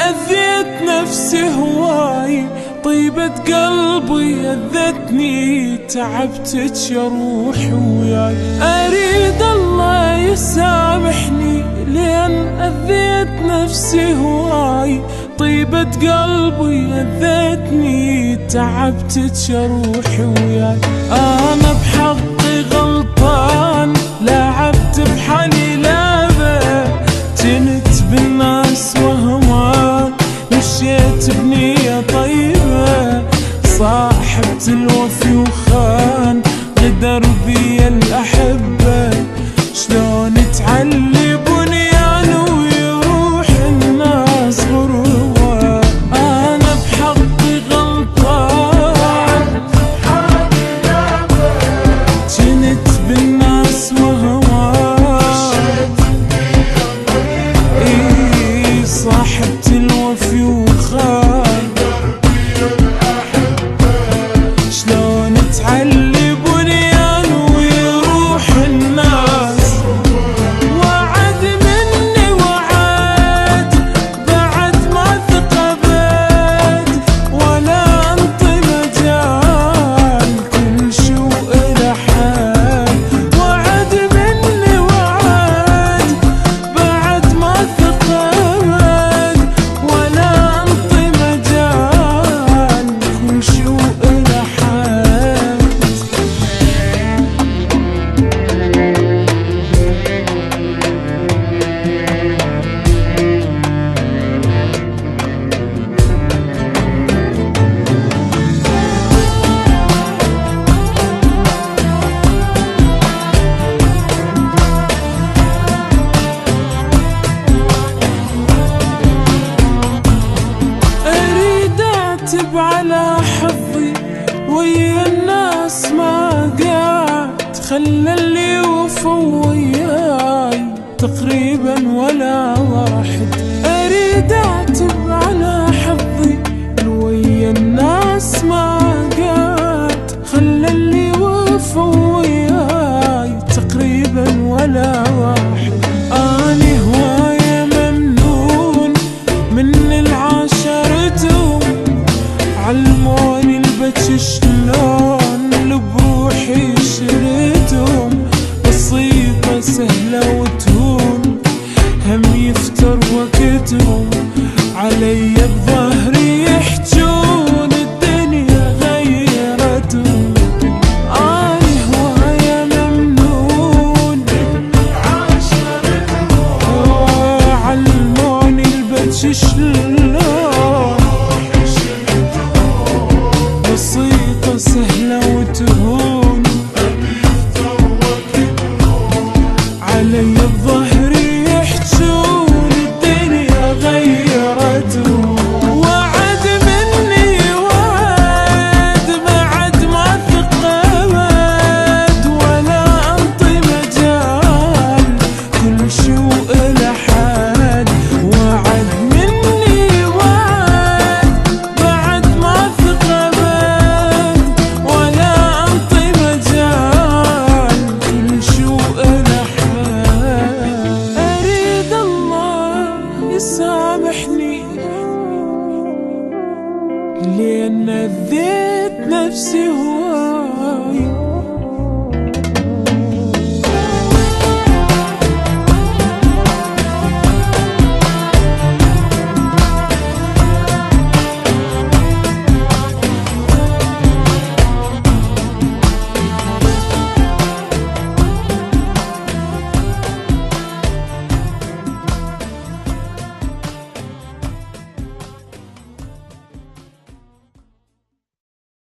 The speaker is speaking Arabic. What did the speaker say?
أذيت نفسي هواي، طيبة قلبي أذتني، تعبتك يا روحي وياي. أريد الله يسامحني لأن أذيت نفسي هواي، طيبة قلبي أذتني، تعبتك يا روحي وياي. أنا بحقي غلطان، لعبت بحالي لعبة، جنت بالناس وهمان، مشيت بنية طيبة، صاحبت الوفي وخان، غدر بي الأحبة، شلون تعلي بنيان ويروح الناس غروة. أنا بحقي غلطان، جنت بالناس وهوان، صاحبت الوفي وخان، شلون تعلي بنيان ويروح الناس. وعد مني وعد بعد ما ثقبت، ولا انطي مجال، كل شي وإله حال. وعد مني وعد بعد ما ثقبت، ولا انطي مجال، كل شي وإله حال. أريد أعتب على حظي ويا الناس، ما قعد خلى اللي وفوا وياي تقريبا ولا واحد. أريد أعتب على حظي ويا الناس، ما قعد خلى اللي وفوا وياي تقريبا ولا واحد. أني هواية ممنون من العاشرتهم، علموني البكي شلون لبروحي شريتهم، بسيطة سهلة وتهون، هم يفتر وقتهم علي بظهري يحجون، الدنيا غيرتهم. أنا هواية ممنون، علموني البكي شلون